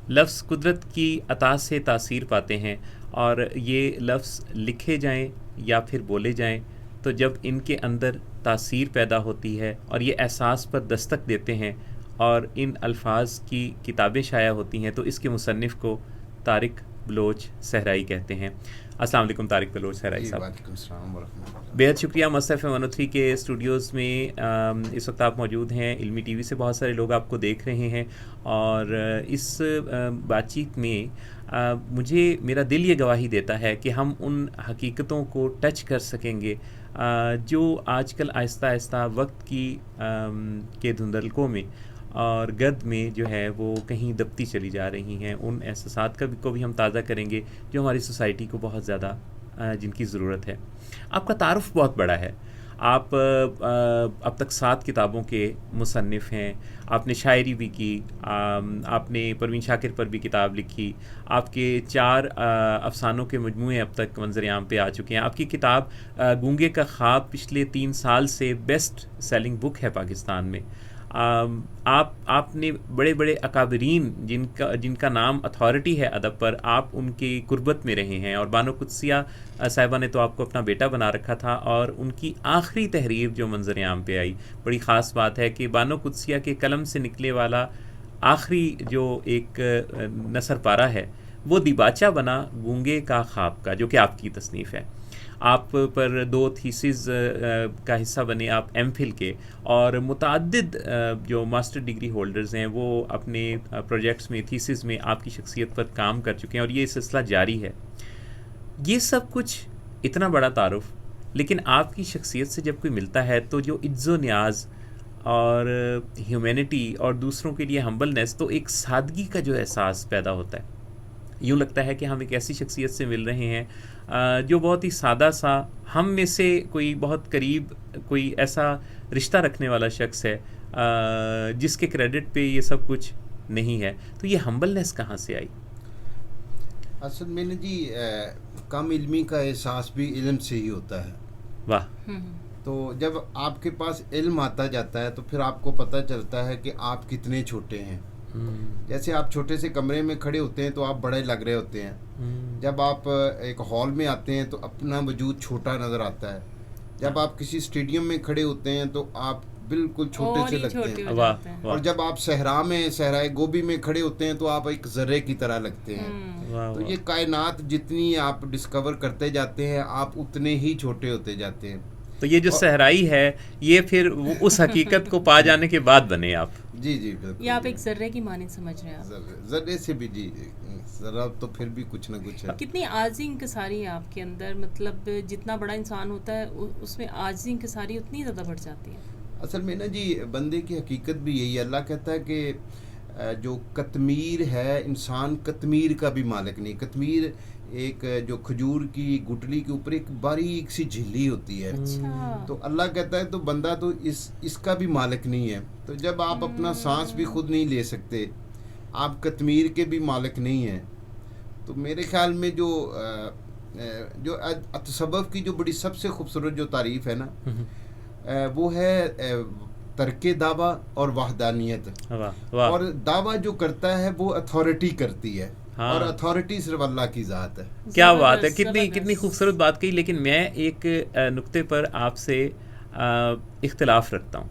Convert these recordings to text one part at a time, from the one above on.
لفظ قدرت کی عطا سے تاثیر پاتے ہیں، اور یہ لفظ لکھے جائیں یا پھر بولے جائیں تو جب ان کے اندر تاثیر پیدا ہوتی ہے اور یہ احساس پر دستک دیتے ہیں اور ان الفاظ کی کتابیں شائع ہوتی ہیں، تو اس کے مصنف کو طارق بلوچ صحرائی کہتے ہیں۔ السلام علیکم طارق بلوچ صحرائی جی صاحب۔ وعلیکم السلام ورحمۃ اللہ۔ بےحد شکریہ مصطفی 103 کے اسٹوڈیوز میں اس وقت آپ موجود ہیں۔ علمی ٹی وی سے بہت سارے لوگ آپ کو دیکھ رہے ہیں، اور اس بات چیت میں مجھے میرا دل یہ گواہی دیتا ہے کہ ہم ان حقیقتوں کو ٹچ کر سکیں گے جو آج کل آہستہ آہستہ وقت کی کے دھندلکوں میں اور گرد میں جو ہے وہ کہیں دبتی چلی جا رہی ہیں۔ ان احساسات کو بھی ہم تازہ کریں گے جو ہماری سوسائٹی کو بہت زیادہ جن کی ضرورت ہے۔ آپ کا تعارف بہت بڑا ہے، آپ اب تک 7 کتابوں کے مصنف ہیں، آپ نے شاعری بھی کی، آپ نے پروین شاکر پر بھی کتاب لکھی، آپ کے 4 افسانوں کے مجموعے اب تک منظر عام پہ آ چکے ہیں۔ آپ کی کتاب گونگے کا خواب پچھلے 3 سال سے بیسٹ سیلنگ بک ہے پاکستان میں۔ آپ نے بڑے بڑے اکابرین جن کا نام اتھارٹی ہے ادب پر، آپ ان کی قربت میں رہے ہیں، اور بانو قدسیہ صاحبہ نے تو آپ کو اپنا بیٹا بنا رکھا تھا، اور ان کی آخری تحریر جو منظر عام پہ آئی، بڑی خاص بات ہے کہ بانو قدسیہ کے قلم سے نکلے والا آخری جو ایک نثر پارہ ہے وہ دیباچہ بنا گونگے کا خواب کا، جو کہ آپ کی تصنیف ہے۔ آپ پر 2 تھیسز کا حصہ بنے آپ ایم فل کے، اور متعدد جو ماسٹر ڈگری ہولڈرز ہیں وہ اپنے پروجیکٹس میں، تھیسز میں آپ کی شخصیت پر کام کر چکے ہیں، اور یہ سلسلہ جاری ہے۔ یہ سب کچھ اتنا بڑا تعارف، لیکن آپ کی شخصیت سے جب کوئی ملتا ہے تو جو عجز و نیاز اور ہیومینٹی اور دوسروں کے لیے ہمبلنس، تو ایک سادگی کا جو احساس پیدا ہوتا ہے۔ یوں لگتا ہے کہ ہم ایک ایسی شخصیت سے مل رہے ہیں جو بہت ہی سادہ سا، ہم میں سے کوئی بہت قریب کوئی ایسا رشتہ رکھنے والا شخص ہے جس کے کریڈٹ پہ یہ سب کچھ نہیں ہے۔ تو یہ ہمبلنس کہاں سے آئی؟ اصل میں نے جی کم علمی کا احساس بھی علم سے ہی ہوتا ہے۔ واہ۔ تو جب آپ کے پاس علم آتا جاتا ہے تو پھر آپ کو پتہ چلتا ہے کہ آپ کتنے چھوٹے ہیں۔ جیسے آپ چھوٹے سے کمرے میں کھڑے ہوتے ہیں تو آپ بڑے لگ رہے ہوتے ہیں، جب آپ ایک ہال میں آتے ہیں تو اپنا وجود چھوٹا نظر آتا ہے، جب آپ کسی اسٹیڈیم میں کھڑے ہوتے ہیں تو آپ بالکل چھوٹے سے لگتے ہیں، اور جب آپ صحرا میں، صحرائے گوبی میں کھڑے ہوتے ہیں تو آپ ایک ذرے کی طرح لگتے ہیں۔ تو یہ کائنات جتنی آپ ڈسکور کرتے جاتے ہیں آپ اتنے ہی چھوٹے ہوتے جاتے ہیں۔ تو یہ جو صحرائی ہے یہ پھر اس حقیقت کو پا جانے کے بعد بنے آپ؟ جی جی بالکل، یہ آپ ایک ذرے کی مانند سمجھ رہے ہیں؟ ذرے سے بھی جی، ذرا تو پھر بھی کچھ نہ کچھ ہے۔ کتنی عاجزی انکساری ہے آپ کے اندر، مطلب جتنا بڑا انسان ہوتا ہے اس میں عاجزی انکساری اتنی زیادہ بڑھ جاتی ہے۔ اصل میں نا جی بندے کی حقیقت بھی یہی ہے، اللہ کہتا ہے کہ جو قطمیر ہے، انسان قطمیر کا بھی مالک نہیں۔ قطمیر ایک جو کھجور کی گٹلی کے اوپر ایک باریک سی جھلی ہوتی ہے، تو اللہ کہتا ہے تو بندہ تو اس کا بھی مالک نہیں ہے۔ تو جب آپ اپنا سانس بھی خود نہیں لے سکتے، آپ قطمیر کے بھی مالک نہیں ہیں، تو میرے خیال میں جو تصوف کی جو بڑی سب سے خوبصورت جو تعریف ہے نا، وہ ہے ترک دعویٰ اور وحدانیت۔ اور دعویٰ جو کرتا ہے وہ اتھارٹی کرتی ہے، اور اتھارٹی صرف اللہ کی ذات ہے۔ کیا بات ہے، کتنی خوبصورت بات کہی۔ لیکن میں ایک نقطے پر آپ سے اختلاف رکھتا ہوں،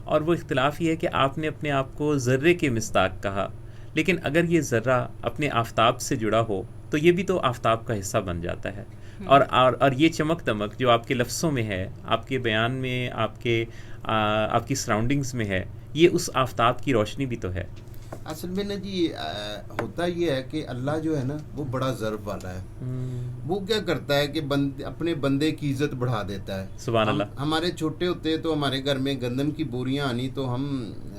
اور وہ اختلاف یہ ہے کہ آپ نے اپنے آپ کو ذرے کے مصداق کہا، لیکن اگر یہ ذرہ اپنے آفتاب سے جڑا ہو تو یہ بھی تو آفتاب کا حصہ بن جاتا ہے، اور یہ چمک دمک جو آپ کے لفظوں میں ہے، آپ کے بیان میں، آپ کی سراؤنڈنگز میں ہے، یہ اس آفتاب کی روشنی بھی تو ہے۔ اصل میں نا جی ہوتا یہ ہے کہ اللہ جو ہے نا وہ بڑا ضرب والا ہے۔ وہ کیا کرتا ہے کہ اپنے بندے کی عزت بڑھا دیتا ہے۔ سبحان اللہ۔ ہمارے چھوٹے ہوتے تو ہمارے گھر میں گندم کی بوریاں آنی، تو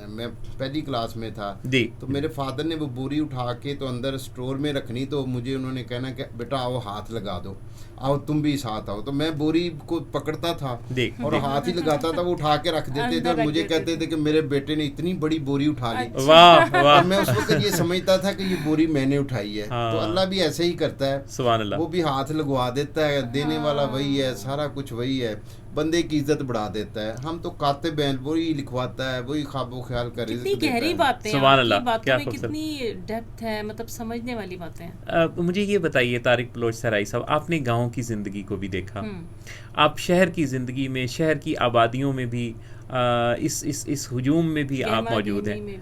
میں پہلی کلاس میں تھا، تو میرے فادر نے وہ بوری اٹھا کے تو اندر سٹور میں رکھنی، تو مجھے انہوں نے کہنا کہ بیٹا آؤ ہاتھ لگا دو، آؤ تم بھی ساتھ آؤ۔ تو میں بوری کو پکڑتا تھا اور ہاتھ ہی لگاتا تھا، وہ اٹھا کے رکھ دیتے تھے، اور مجھے کہتے تھے کہ میرے بیٹے نے اتنی بڑی بوری اٹھا لی۔ واہ واہ اور میں اس وقت یہ سمجھتا تھا کہ یہ بوری میں نے اٹھائی ہے. تو اللہ بھی ایسے ہی کرتا ہے, سبحان اللہ, وہ بھی ہاتھ لگوا دیتا ہے, دینے والا وہی ہے, سارا کچھ وہی ہے, بندے کی عزت بڑھا دیتا ہے. ہم تو کاتب ہیں, وہی لکھواتا ہے, وہی خواب و خیال کا رزق دیتا ہے. کتنی گہری باتیں ہیں, سبحان اللہ, باتوں میں کتنی ڈیپتھ ہے, مطلب سمجھنے والی باتیں ہیں. مجھے یہ بتائیے طارق بلوچ سرائی صاحب, آپ نے گاؤں کی زندگی کو بھی دیکھا, آپ شہر کی زندگی میں, شہر کی آبادیوں میں بھی, اس ہجوم میں بھی آپ موجود ہیں.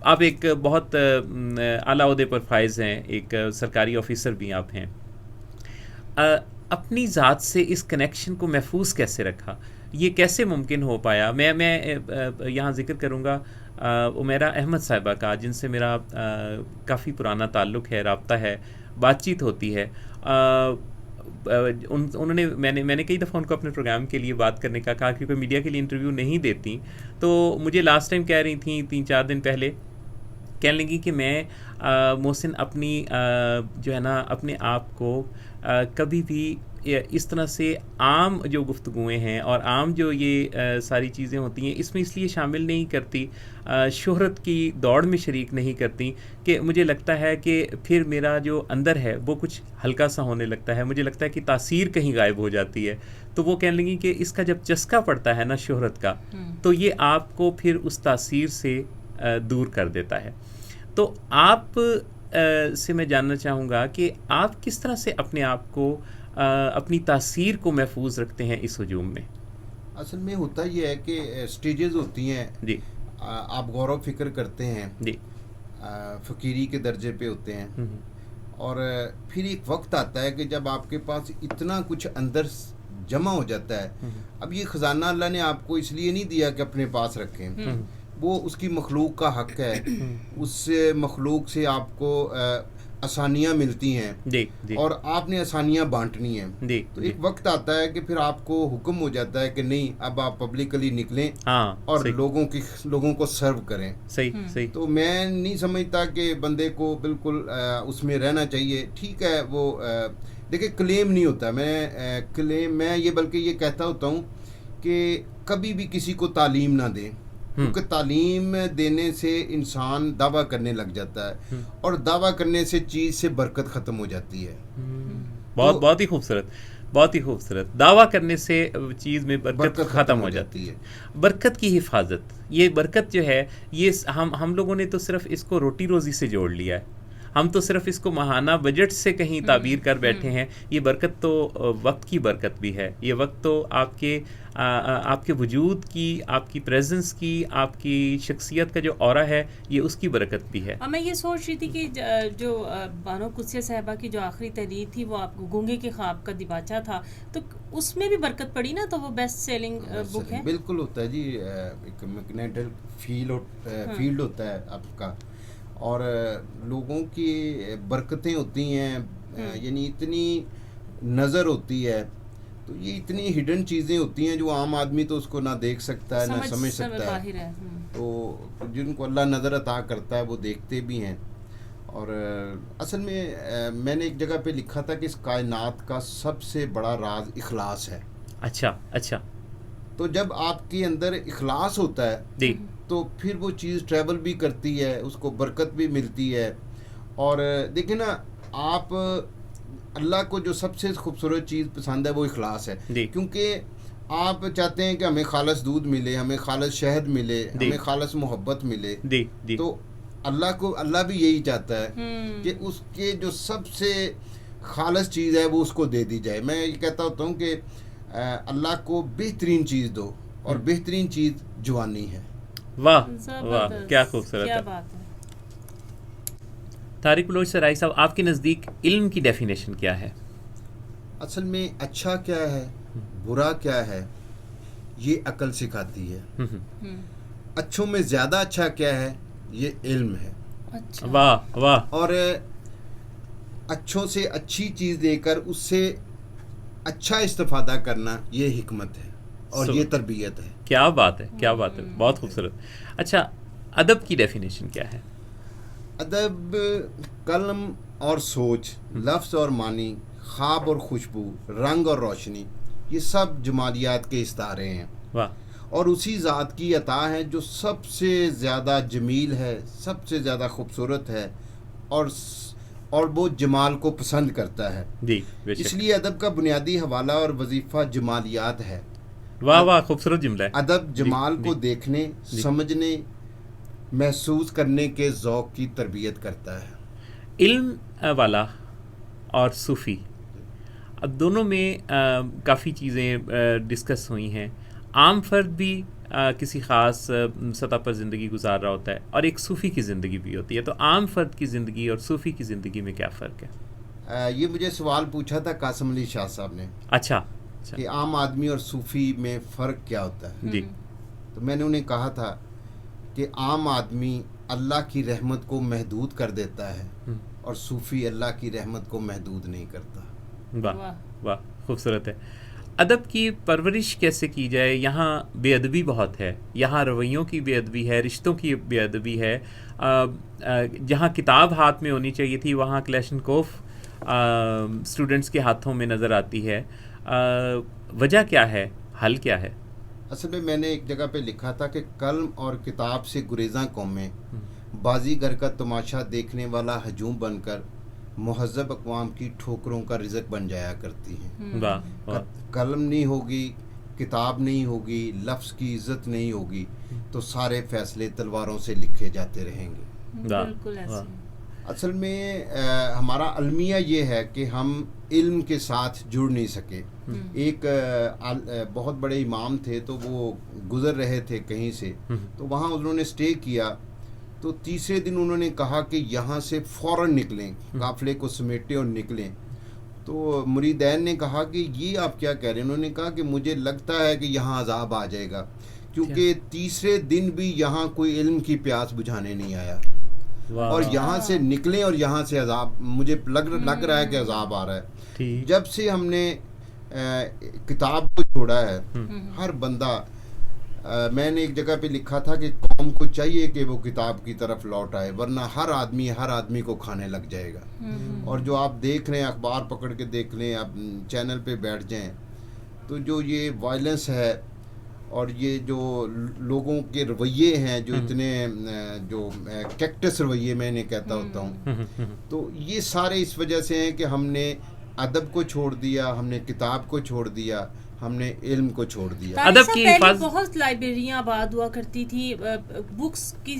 آپ ایک بہت اعلیٰ عہدے پر فائز ہیں, ایک سرکاری آفیسر بھی آپ ہیں. اپنی ذات سے اس کنیکشن کو محفوظ کیسے رکھا, یہ کیسے ممکن ہو پایا؟ میں یہاں ذکر کروں گا عمیرہ احمد صاحبہ کا, جن سے میرا کافی پرانا تعلق ہے, رابطہ ہے, بات چیت ہوتی ہے. انہوں نے میں نے کئی دفعہ ان کو اپنے پروگرام کے لیے بات کرنے کا کہا, کیونکہ میڈیا کے لیے انٹرویو نہیں دیتی, تو مجھے لاسٹ ٹائم کہہ رہی تھیں 3-4 دن پہلے, کہنے لگی کہ میں محسن اپنی جو ہے نا اپنے آپ کو کبھی بھی اس طرح سے عام جو گفتگویں ہیں اور عام جو یہ ساری چیزیں ہوتی ہیں اس میں اس لیے شامل نہیں کرتی, شہرت کی دوڑ میں شریک نہیں کرتی, کہ مجھے لگتا ہے کہ پھر میرا جو اندر ہے وہ کچھ ہلکا سا ہونے لگتا ہے, مجھے لگتا ہے کہ تاثیر کہیں غائب ہو جاتی ہے. تو وہ کہنے لگی کہ اس کا جب چسکا پڑتا ہے نا شہرت کا, تو یہ آپ کو پھر اس تاثیر سے دور کر دیتا ہے. تو آپ سے میں جاننا چاہوں گا کہ آپ کس طرح سے اپنے آپ کو, اپنی تاثیر کو محفوظ رکھتے ہیں اس ہجوم میں؟ اصل میں ہوتا یہ ہے کہ سٹیجز ہوتی ہیں, جی, آپ غور و فکر کرتے ہیں, جی, فقیری کے درجے پہ ہوتے ہیں, اور پھر ایک وقت آتا ہے کہ جب آپ کے پاس اتنا کچھ اندر جمع ہو جاتا ہے. اب یہ خزانہ اللہ نے آپ کو اس لیے نہیں دیا کہ اپنے پاس رکھیں, وہ اس کی مخلوق کا حق ہے, اس مخلوق سے آپ کو آسانیاں ملتی ہیں, اور آپ نے آسانیاں بانٹنی ہیں. تو ایک وقت آتا ہے کہ پھر آپ کو حکم ہو جاتا ہے کہ نہیں, اب آپ پبلکلی نکلیں اور لوگوں کو سرو کریں. صحیح. تو میں نہیں سمجھتا کہ بندے کو بالکل اس میں رہنا چاہیے. ٹھیک ہے, وہ دیکھیں کلیم نہیں ہوتا, میں یہ بلکہ یہ کہتا ہوتا ہوں کہ کبھی بھی کسی کو تعلیم نہ دیں, کیونکہ تعلیم دینے سے انسان دعویٰ کرنے لگ جاتا ہے, اور دعویٰ کرنے سے چیز سے برکت ختم ہو جاتی ہے. بہت ہی خوبصورت, بہت ہی خوبصورت. دعویٰ کرنے سے چیز میں برکت ختم ہو جاتی ہے. برکت کی حفاظت, یہ برکت جو ہے, یہ ہم لوگوں نے تو صرف اس کو روٹی روزی سے جوڑ لیا ہے, ہم تو صرف اس کو ماہانہ بجٹ سے کہیں تعبیر کر بیٹھے ہیں. یہ برکت تو وقت کی برکت بھی ہے, یہ وقت تو آپ کے وجود کی, آپ کی پریزنس کی, آپ کی شخصیت کا جو اورا ہے, یہ اس کی برکت بھی ہے. اور میں یہ سوچ رہی تھی کہ جو بانو قدسیہ صاحبہ کی جو آخری تحریر تھی وہ آپ کو گونگے کے خواب کا دیباچہ تھا, تو اس میں بھی برکت پڑی نا, تو وہ بیسٹ سیلنگ بک ہے. بالکل ہوتا ہے جی, ایک میگنیٹل فیلڈ ہوتا ہے آپ کا, اور لوگوں کی برکتیں ہوتی ہیں, یعنی اتنی نظر ہوتی ہے, تو یہ اتنی ہڈن چیزیں ہوتی ہیں جو عام آدمی تو اس کو نہ دیکھ سکتا ہے نہ سمجھ سکتا ہے. تو جن کو اللہ نظر عطا کرتا ہے وہ دیکھتے بھی ہیں. اور اصل میں نے ایک جگہ پہ لکھا تھا کہ اس کائنات کا سب سے بڑا راز اخلاص ہے. اچھا. تو جب آپ کے اندر اخلاص ہوتا ہے تو پھر وہ چیز ٹریول بھی کرتی ہے, اس کو برکت بھی ملتی ہے. اور دیکھیں نا, آپ اللہ کو جو سب سے خوبصورت چیز پسند ہے وہ اخلاص ہے, کیونکہ آپ چاہتے ہیں کہ ہمیں خالص دودھ ملے, ہمیں خالص شہد ملے, ہمیں خالص محبت ملے. تو اللہ بھی یہی چاہتا ہے کہ اس کے جو سب سے خالص چیز ہے وہ اس کو دے دی جائے. میں یہ کہتا ہوتا ہوں کہ اللہ کو بہترین چیز دو, اور بہترین چیز جوانی ہے. واہ, کیا خوبصورت ہے. طارق بلوچ سرائی صاحب, آپ کے نزدیک علم کی ڈیفینیشن کیا ہے؟ اصل میں اچھا کیا ہے, برا کیا ہے, یہ عقل سکھاتی ہے. اچھوں میں زیادہ اچھا کیا ہے, یہ علم ہے. واہ. اور اچھوں سے اچھی چیز دے کر اس سے اچھا استفادہ کرنا, یہ حکمت ہے اور یہ تربیت ہے. کیا بات ہے, بہت خوبصورت. اچھا, ادب کی ڈیفینیشن کیا ہے؟ ادب قلم اور سوچ, لفظ اور معنی, خواب اور خوشبو, رنگ اور روشنی, یہ سب جمالیات کے استعارے ہیں. اور اسی ذات کی عطا ہے جو سب سے زیادہ جمیل ہے، سب سے زیادہ خوبصورت ہے، اور وہ جمال کو پسند کرتا ہے. جی بے شک. اس لیے ادب کا بنیادی حوالہ اور وظیفہ جمالیات ہے. واہ واہ، خوبصورت جملہ ہے. ادب جمال کو دیکھنے، سمجھنے، محسوس کرنے کے ذوق کی تربیت کرتا ہے. علم والا اور صوفی، اب دونوں میں کافی چیزیں ڈسکس ہوئی ہیں. عام فرد بھی کسی خاص سطح پر زندگی گزار رہا ہوتا ہے، اور ایک صوفی کی زندگی بھی ہوتی ہے. تو عام فرد کی زندگی اور صوفی کی زندگی میں کیا فرق ہے؟ یہ مجھے سوال پوچھا تھا قاسم علی شاہ صاحب نے. اچھا کہ عام آدمی اور صوفی میں فرق کیا ہوتا ہے. جی. تو میں نے انہیں کہا تھا کہ عام آدمی اللہ کی رحمت کو محدود کر دیتا ہے، اور صوفی اللہ کی رحمت کو محدود نہیں کرتا. واہ واہ، خوبصورت ہے. ادب کی پرورش کیسے کی جائے؟ یہاں بے ادبی بہت ہے، یہاں رویوں کی بے ادبی ہے، رشتوں کی بے ادبی ہے. جہاں کتاب ہاتھ میں ہونی چاہیے تھی وہاں کلیشنکوف اسٹوڈنٹس کے ہاتھوں میں نظر آتی ہے. وجہ کیا ہے؟ حل کیا ہے؟ اصل میں نے ایک جگہ پہ لکھا تھا کہ قلم اور کتاب سے گریزاں قومیں بازیگر کا تماشا دیکھنے والا ہجوم بن کر مہذب اقوام کی ٹھوکروں کا رزق بن جایا کرتی ہیں. قلم نہیں ہوگی، کتاب نہیں ہوگی، لفظ کی عزت نہیں ہوگی تو سارے فیصلے تلواروں سے لکھے جاتے رہیں گے. بالکل ایسے. اصل میں ہمارا المیہ یہ ہے کہ ہم علم کے ساتھ جڑ نہیں سکے. ایک بہت بڑے امام تھے، تو وہ گزر رہے تھے کہیں سے، تو وہاں انہوں نے اسٹے کیا. تو تیسرے دن انہوں نے کہا کہ یہاں سے فوراً نکلیں، قافلے کو سمیٹیں اور نکلیں. تو مریدین نے کہا کہ یہ آپ کیا کہہ رہے ہیں؟ انہوں نے کہا کہ مجھے لگتا ہے کہ یہاں عذاب آ جائے گا، کیونکہ تیسرے دن بھی یہاں کوئی علم کی پیاس بجھانے نہیں آیا. اور یہاں سے نکلیں اور یہاں سے عذاب، مجھے لگ رہا ہے کہ عذاب آ رہا ہے. جب سے ہم نے کتاب کو چھوڑا ہے، ہر بندہ، میں نے ایک جگہ پہ لکھا تھا کہ قوم کو چاہیے کہ وہ کتاب کی طرف لوٹ آئے، ورنہ ہر آدمی کو کھانے لگ جائے گا. اور جو آپ دیکھ رہے ہیں، اخبار پکڑ کے دیکھ لیں، آپ چینل پہ بیٹھ جائیں، تو جو یہ وائلنس ہے اور یہ جو لوگوں کے رویے ہیں، جو اتنے جو کیکٹس رویے میں انہیں کہتا ہوتا ہوں، تو یہ سارے اس وجہ سے ہیں کہ ہم نے ادب کو چھوڑ دیا، ہم نے کتاب کو چھوڑ دیا، ہم نے علم کو چھوڑ دیا. ادب کی حفاظت، بہت لائبریریاں آباد ہوا کرتی تھی، بکس کی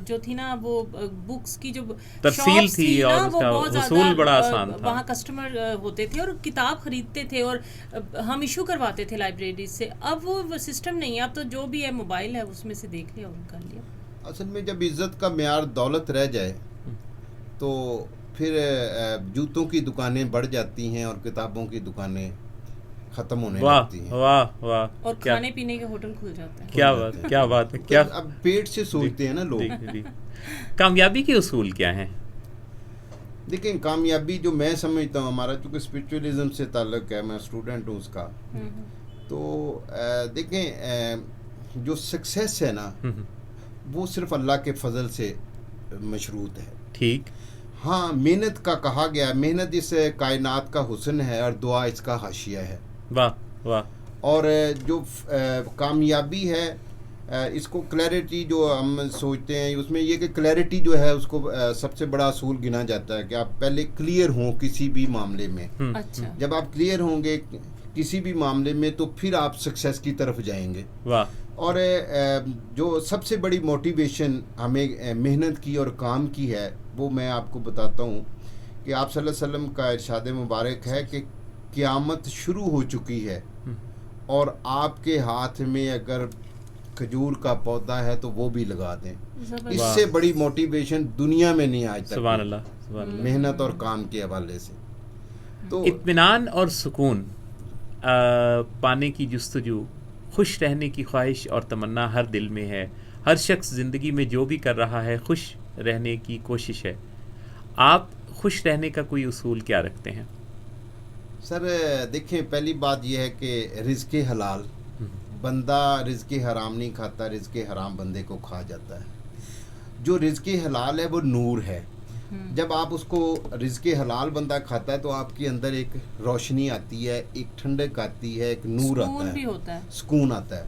جو تھی نا، وہ بکس کی جو تفصیل تھی اور اس کا وصول بڑا آسان تھا. وہاں کسٹمر ہوتے تھے اور کتاب خریدتے تھے اور ہم ایشو کرواتے تھے لائبریری سے. اب وہ سسٹم نہیں ہے. اب تو جو بھی ہے موبائل ہے، اس میں سے دیکھ لیا اور کر لیا. اصل میں جب عزت کا معیار دولت رہ جائے تو پھر جوتوں کی دکانیں بڑھ جاتی ہیں اور کتابوں کی دکانیں ختم ہونے لگتی ہیں. واہ واہ، اور کھانے پینے کے ہوٹل کھل جاتے ہیں. کیا بات ہے. کیا اب پیٹ سے سوچتے ہیں نا لوگ. کامیابی کے اصول کیا ہیں؟ دیکھیں، کامیابی جو میں سمجھتا ہوں، ہمارا چونکہ اسپرچولیزم سے تعلق ہے، میں اسٹوڈنٹ ہوں اس کا، تو دیکھیں جو سکسیس ہے نا، وہ صرف اللہ کے فضل سے مشروط ہے. ٹھیک. ہاں، محنت کا کہا گیا، محنت اس کائنات کا حسن ہے اور دعا اس کا حاشیہ ہے. واہ واہ. اور جو کامیابی ہے، اس کو کلیئرٹی جو ہم سوچتے ہیں، اس میں یہ کہ کلیئرٹی جو ہے اس کو سب سے بڑا اصول گنا جاتا ہے کہ آپ پہلے کلیئر ہوں کسی بھی معاملے میں. اچھا. جب آپ کلیئر ہوں گے کسی بھی معاملے میں تو پھر آپ سکسیس کی طرف جائیں گے. واہ. اور جو سب سے بڑی موٹیویشن ہمیں محنت کی اور کام کی ہے، وہ میں آپ کو بتاتا ہوں کہ آپ صلی اللہ علیہ وسلم کا ارشاد مبارک ہے کہ قیامت شروع ہو چکی ہے اور آپ کے ہاتھ میں اگر کھجور کا پودا ہے تو وہ بھی لگا دیں. اس سے بڑی موٹیویشن دنیا میں نہیں آج تک. سبحان اللہ. محنت اور کام کے حوالے سے تو اطمینان اور سکون پانے کی جستجو، خوش رہنے کی خواہش اور تمنا ہر دل میں ہے. ہر شخص زندگی میں جو بھی کر رہا ہے خوش رہنے کی کوشش ہے. آپ خوش رہنے کا کوئی اصول کیا رکھتے ہیں؟ سر دیکھیں، پہلی بات یہ ہے کہ رزق حلال، بندہ رزق حرام نہیں کھاتا، رزق حرام بندے کو کھا جاتا ہے. جو رزق حلال ہے وہ نور ہے. جب آپ اس کو رزق حلال بندہ کھاتا ہے تو آپ کے اندر ایک روشنی آتی ہے، ایک ٹھنڈک آتی ہے، ایک نور آتا ہے، سکون آتا ہے.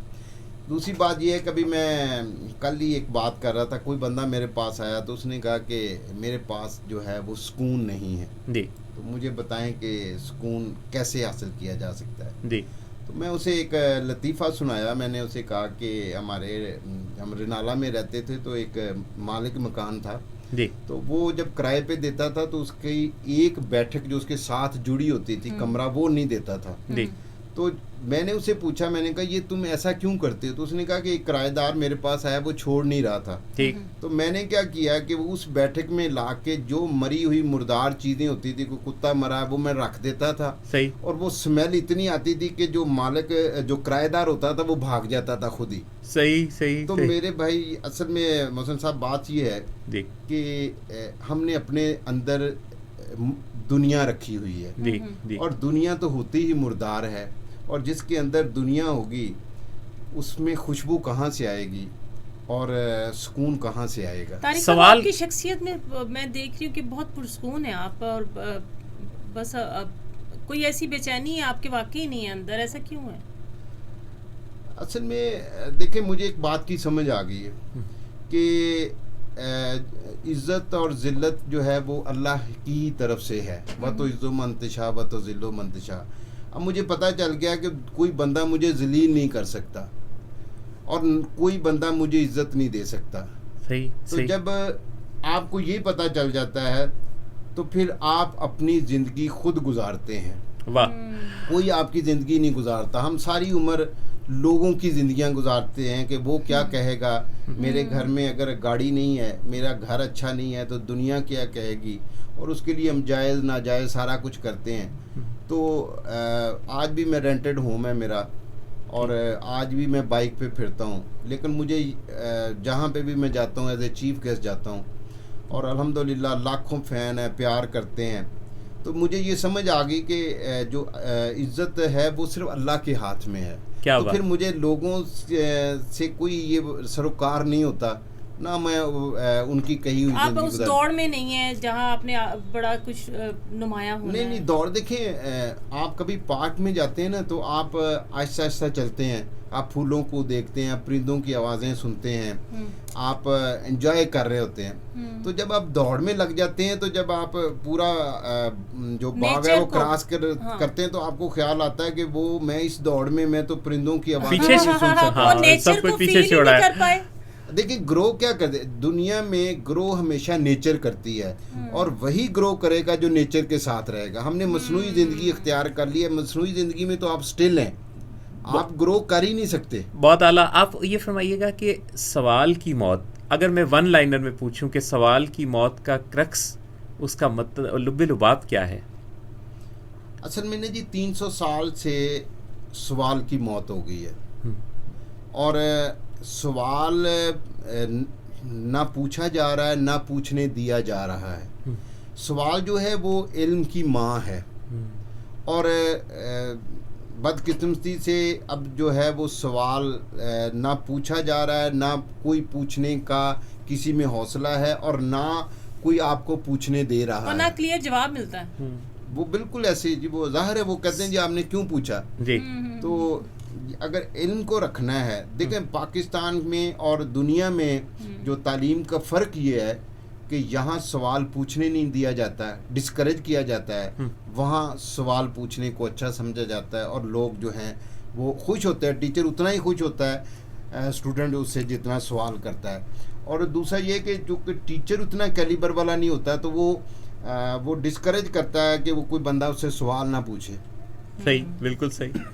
دوسری بات یہ ہے کبھی میں کل ہی ایک بات کر رہا تھا, کوئی بندہ میرے پاس آیا تو اس نے کہا کہ میرے پاس جو ہے وہ سکون نہیں ہے جی, تو مجھے بتائیں کہ سکون کیسے حاصل کیا جا سکتا ہے. جی, تو میں اسے ایک لطیفہ سنایا. میں نے اسے کہا کہ ہم رنالہ میں رہتے تھے تو ایک مالک مکان تھا, جی, تو وہ جب کرائے پہ دیتا تھا تو اس کی ایک بیٹھک جو اس کے ساتھ جڑی ہوتی تھی کمرہ, وہ نہیں دیتا تھا. جی, تو میں نے اسے پوچھا, میں نے کہا یہ تم ایسا کیوں کرتے ہو؟ تو اس نے کہا کہ ایک کرایہ دار میرے پاس آیا, وہ چھوڑ نہیں رہا تھا. ٹھیک, تو میں نے کیا کیا کہ وہ اس بیٹھک میں لا کے جو مری ہوئی مردار چیزیں ہوتی تھی, کوئی کتا مرا وہ میں رکھ دیتا تھا. صحیح, اور وہ سمیل اتنی آتی تھی کہ جو مالک جو کرایہ دار ہوتا تھا وہ بھاگ جاتا تھا خود ہی. صحیح, صحیح. تو میرے بھائی اصل میں محسن صاحب بات یہ ہے جی, کہ ہم نے اپنے اندر دنیا رکھی ہوئی ہے, جی, جی, اور دنیا تو ہوتی ہی مردار ہے, اور جس کے اندر دنیا ہوگی اس میں خوشبو کہاں سے آئے گی اور سکون کہاں سے آئے گا؟ سوال کی شخصیت میں دیکھ رہی ہوں کہ بہت پرسکون ہے آپ, اور بس کوئی ایسی بے چینی ہے آپ کے واقعی نہیں ہے اندر, ایسا کیوں ہے؟ اصل میں دیکھیں مجھے ایک بات کی سمجھ آ گئی ہے کہ عزت اور ذلت جو ہے وہ اللہ کی طرف سے ہے. وہ تو عز و منتشا و تو ذل و منتشا. اب مجھے پتہ چل گیا کہ کوئی بندہ مجھے ذلیل نہیں کر سکتا اور کوئی بندہ مجھے عزت نہیں دے سکتا. صحیح, تو جب آپ کو یہ پتہ چل جاتا ہے تو پھر آپ اپنی زندگی خود گزارتے ہیں. واہ, کوئی آپ کی زندگی نہیں گزارتا. ہم ساری عمر لوگوں کی زندگیاں گزارتے ہیں کہ وہ کیا کہے گا, میرے گھر میں اگر گاڑی نہیں ہے, میرا گھر اچھا نہیں ہے تو دنیا کیا کہے گی, اور اس کے لیے ہم جائز ناجائز سارا کچھ کرتے ہیں. تو آج بھی میں رینٹڈ ہوم ہے میرا, اور آج بھی میں بائک پہ پھرتا ہوں, لیکن مجھے جہاں پہ بھی میں جاتا ہوں ایز اے چیف گیسٹ جاتا ہوں, اور الحمدللہ لاکھوں فین ہیں, پیار کرتے ہیں. تو مجھے یہ سمجھ آ گئی کہ جو عزت ہے وہ صرف اللہ کے ہاتھ میں ہے. تو پھر مجھے لوگوں سے کوئی یہ سروکار نہیں ہوتا, نہ میں ان کی کہی ہوئی آپ اس دوڑ میں نہیں ہیں جہاں آپ نے بڑا کچھ نمایاں ہونا. نہیں, دوڑ دیکھیں, آپ کبھی پارک میں جاتے ہیں نا تو آپ آہستہ آہستہ چلتے ہیں, آپ پھولوں کو دیکھتے ہیں, پرندوں کی آوازیں سنتے ہیں, آپ انجوائے کر رہے ہوتے ہیں. تو جب آپ دوڑ میں لگ جاتے ہیں تو جب آپ پورا جو باغ ہے وہ کراس کرتے ہیں تو آپ کو خیال آتا ہے کہ وہ میں اس دوڑ میں تو پرندوں کی آوازیں سن سکتا ہوں, سب کچھ پیچھے چھوڑا ہے. دیکھیں گرو کیا کرتے, دنیا میں گرو ہمیشہ نیچر کرتی ہے, اور وہی گرو کرے گا جو نیچر کے ساتھ رہے گا. ہم نے مصنوعی زندگی اختیار کر لی ہے, مصنوعی زندگی میں تو آپ سٹل ہیں, آپ گرو کر ہی نہیں سکتے. بہت اعلیٰ. آپ یہ فرمائیے گا کہ سوال کی موت, اگر میں ون لائنر میں پوچھوں کہ سوال کی موت کا کرکس, اس کا لب لباب کیا ہے؟ اصل میں نے جی 300 سال سے سوال کی موت ہو گئی ہے, اور سوال نہ پوچھا جا رہا ہے نہ پوچھنے دیا جا رہا ہے. سوال جو ہے وہ علم کی ماں ہے, اور بدقسمتی سے اب جو ہے وہ سوال نہ پوچھا جا رہا ہے, نہ کوئی پوچھنے کا کسی میں حوصلہ ہے, اور نہ کوئی آپ کو پوچھنے دے رہا ہے, اور نہ کلیئر جواب ملتا ہے. وہ بالکل ایسے جی, وہ ظاہر ہے, وہ کہتے ہیں جی آپ نے کیوں پوچھا. جی, تو اگر علم کو رکھنا ہے, دیکھیں پاکستان میں اور دنیا میں جو تعلیم کا فرق یہ ہے کہ یہاں سوال پوچھنے نہیں دیا جاتا ہے, ڈسکریج کیا جاتا ہے. وہاں سوال پوچھنے کو اچھا سمجھا جاتا ہے, اور لوگ جو ہیں وہ خوش ہوتے ہیں, ٹیچر اتنا ہی خوش ہوتا ہے اسٹوڈنٹ اس سے جتنا سوال کرتا ہے. اور دوسرا یہ کہ جو کہ ٹیچر اتنا کیلیبر والا نہیں ہوتا تو وہ ڈسکریج کرتا ہے کہ وہ کوئی بندہ اس سے سوال نہ پوچھے. صحیح, بالکل صحیح.